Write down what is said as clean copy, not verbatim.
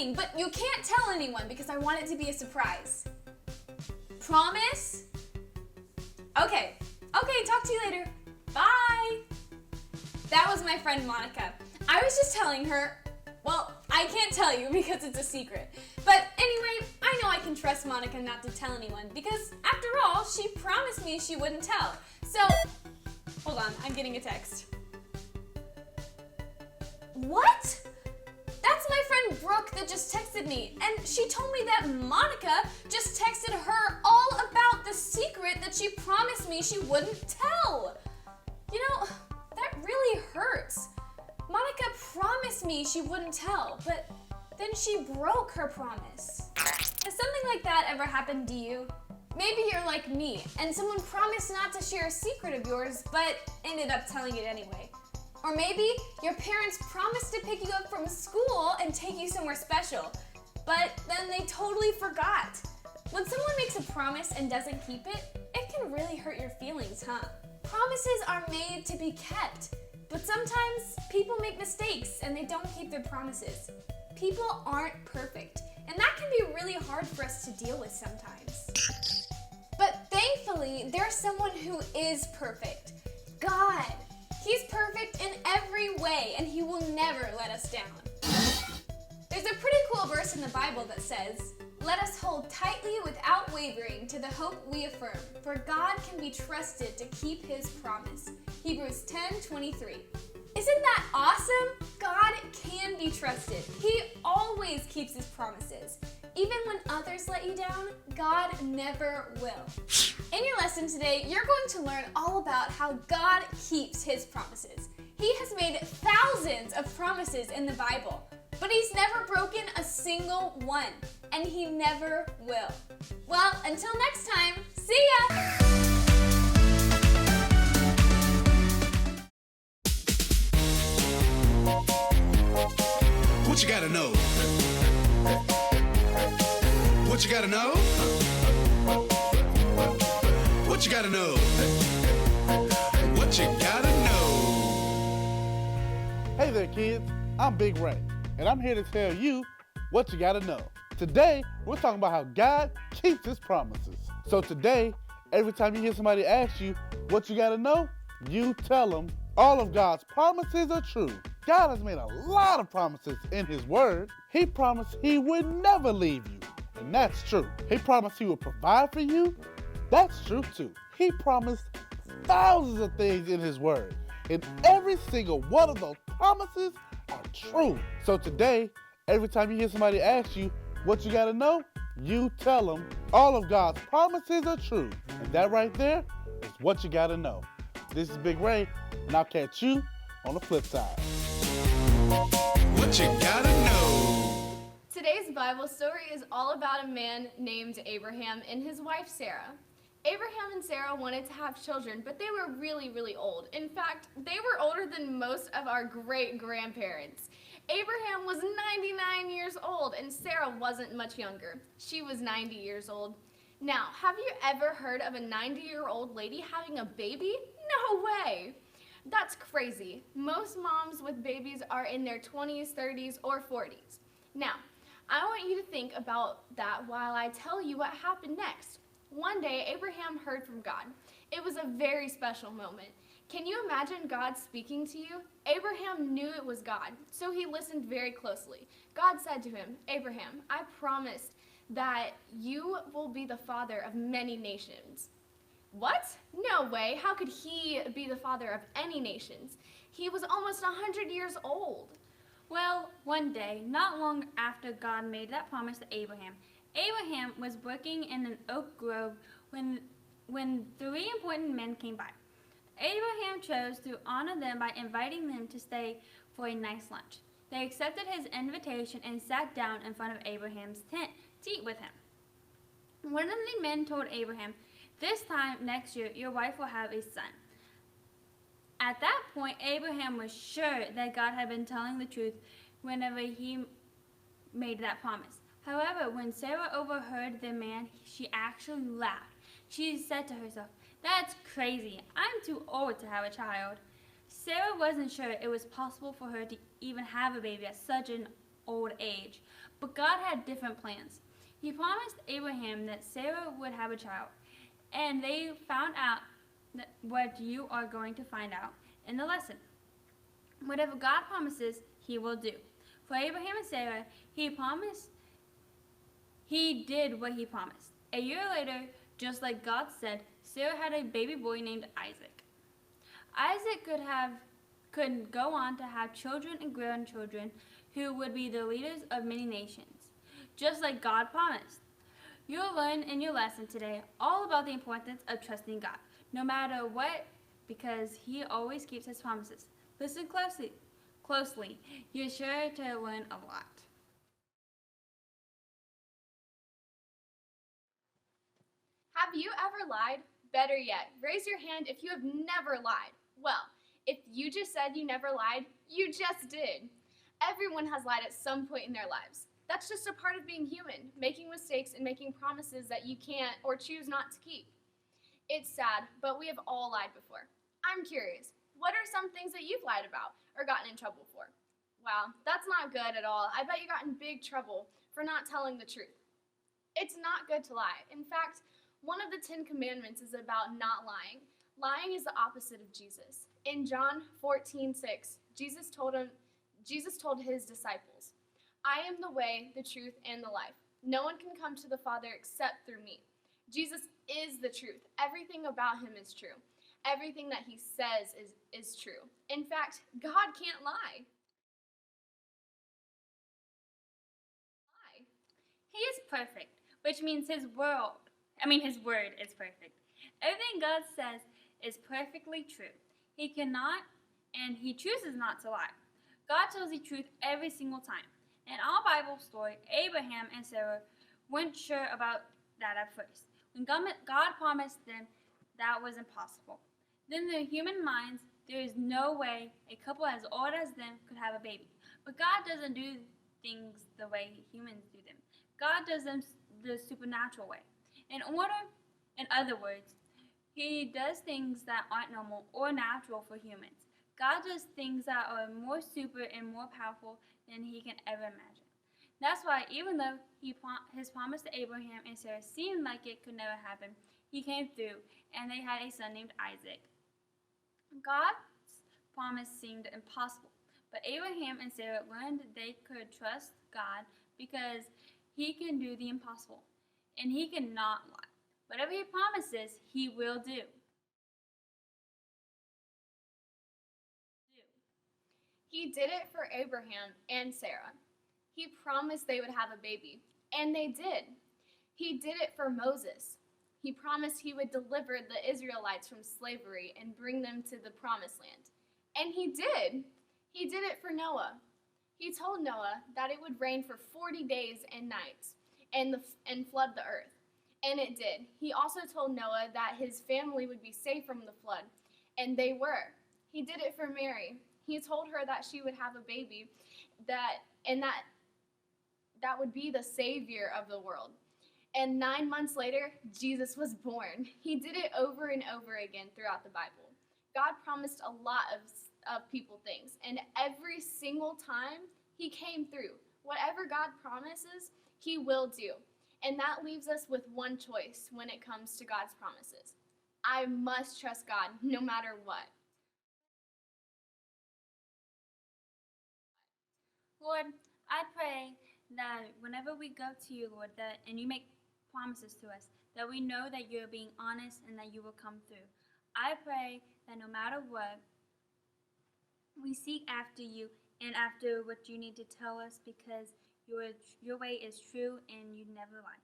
thing, but you can't tell anyone because I want it to be a surprise. Promise? Okay, talk to you later. Bye. That was my friend Monica. I was just telling her, well, I can't tell you because it's a secret. But anyway, I know I can trust Monica not to tell anyone because after all, she promised me she wouldn't tell. So, hold on, I'm getting a text. What? That's my friend Brooke that just texted me, and she told me that Monica just texted her all about the secret that she promised me she wouldn't tell. You know, that really hurts. Monica promised me she wouldn't tell, but then she broke her promise. Has something like that ever happened to you? Maybe you're like me, and someone promised not to share a secret of yours, but ended up telling it anyway. Or maybe your parents promised to pick you up from school and take you somewhere special, but then they totally forgot. When someone makes a promise and doesn't keep it, it can really hurt your feelings, huh? Promises are made to be kept, but sometimes people make mistakes and they don't keep their promises. People aren't perfect, and that can be really hard for us to deal with sometimes. But thankfully, there's someone who is perfect. God. He's perfect in every way, and he will never let us down. There's a pretty cool verse in the Bible that says, "Let us hold tightly without wavering to the hope we affirm, for God can be trusted to keep his promise." Hebrews 10:23. Isn't that awesome? God can be trusted. He always keeps his promises. Even when others let you down, God never will. In your lesson today, you're going to learn all about how God keeps his promises. He has made thousands of promises in the Bible, but he's never broken a single one, and he never will. Well, until next time, see ya! What you gotta know? What you gotta know? What you gotta know? What you gotta know? Hey there, kids. I'm Big Ray, and I'm here to tell you what you gotta know. Today, we're talking about how God keeps his promises. So today, every time you hear somebody ask you what you gotta know, you tell them all of God's promises are true. God has made a lot of promises in his word. He promised he would never leave you, and that's true. He promised he would provide for you. That's true too. He promised thousands of things in his word, and every single one of those promises are true. So today, every time you hear somebody ask you what you gotta know, you tell them all of God's promises are true. And that right there is what you gotta know. This is Big Ray, and I'll catch you on the flip side. What you gotta know? Today's Bible story is all about a man named Abraham and his wife Sarah. Abraham and Sarah wanted to have children, but they were really, really old. In fact, they were older than most of our great-grandparents. Abraham was 99 years old, and Sarah wasn't much younger. She was 90 years old. Now, have you ever heard of a 90-year-old lady having a baby? No way! That's crazy. Most moms with babies are in their 20s, 30s, or 40s. Now, I want you to think about that while I tell you what happened next. One day, Abraham heard from God. It was a very special moment. Can you imagine God speaking to you? Abraham knew it was God, so he listened very closely. God said to him, "Abraham, I promised that you will be the father of many nations." What? No way. How could he be the father of any nations? He was almost 100 years old. Well, one day, not long after God made that promise to Abraham, Abraham was working in an oak grove when three important men came by. Abraham chose to honor them by inviting them to stay for a nice lunch. They accepted his invitation and sat down in front of Abraham's tent to eat with him. One of the men told Abraham, "This time next year, your wife will have a son." At that point, Abraham was sure that God had been telling the truth whenever he made that promise. However, when Sarah overheard the man, she actually laughed. She said to herself, "That's crazy. I'm too old to have a child." Sarah wasn't sure it was possible for her to even have a baby at such an old age. But God had different plans. He promised Abraham that Sarah would have a child, and they found out what you are going to find out in the lesson. Whatever God promises, He will do. For Abraham and Sarah, He did what He promised. A year later, just like God said, Sarah had a baby boy named Isaac. Isaac could go on to have children and grandchildren who would be the leaders of many nations, just like God promised. You'll learn in your lesson today all about the importance of trusting God, no matter what, because He always keeps His promises. Listen closely. You're sure to learn a lot. Have you ever lied? Better yet, raise your hand if you have never lied. Well, if you just said you never lied, you just did. Everyone has lied at some point in their lives. That's just a part of being human, making mistakes and making promises that you can't or choose not to keep. It's sad, but we have all lied before. I'm curious, what are some things that you've lied about or gotten in trouble for? Wow, that's not good at all. I bet you got in big trouble for not telling the truth. It's not good to lie. In fact, one of the 10 commandments is about not lying. Lying is the opposite of Jesus. In John 14:6, Jesus told His disciples, "I am the way, the truth, and the life. No one can come to the Father except through me." Jesus is the truth. Everything about Him is true. Everything that He says is true. In fact, God can't lie. He is perfect, which means His word is perfect. Everything God says is perfectly true. He cannot and He chooses not to lie. God tells the truth every single time. In our Bible story, Abraham and Sarah weren't sure about that at first. When God promised them, that was impossible. Then in their human minds, there is no way a couple as old as them could have a baby. But God doesn't do things the way humans do them. God does them the supernatural way. In other words, He does things that aren't normal or natural for humans. God does things that are more super and more powerful than He can ever imagine. That's why even though His promise to Abraham and Sarah seemed like it could never happen, He came through and they had a son named Isaac. God's promise seemed impossible, but Abraham and Sarah learned they could trust God because He can do the impossible, and He cannot lie. Whatever He promises, He will do. He did it for Abraham and Sarah. He promised they would have a baby, and they did. He did it for Moses. He promised He would deliver the Israelites from slavery and bring them to the promised land. And He did. He did it for Noah. He told Noah that it would rain for 40 days and nights and flood the earth. And it did. He also told Noah that his family would be safe from the flood, and they were. He did it for Mary. He told her that she would have a baby that would be the savior of the world. And 9 months later, Jesus was born. He did it over and over again throughout the Bible. God promised a lot of people things, and every single time He came through. Whatever God promises, He will do. And that leaves us with one choice when it comes to God's promises. I must trust God no matter what. Lord, I pray that whenever we go to You, Lord, and You make promises to us, that we know that You're being honest and that You will come through. I pray that no matter what, we seek after You and after what You need to tell us, because Your way is true and You never lie.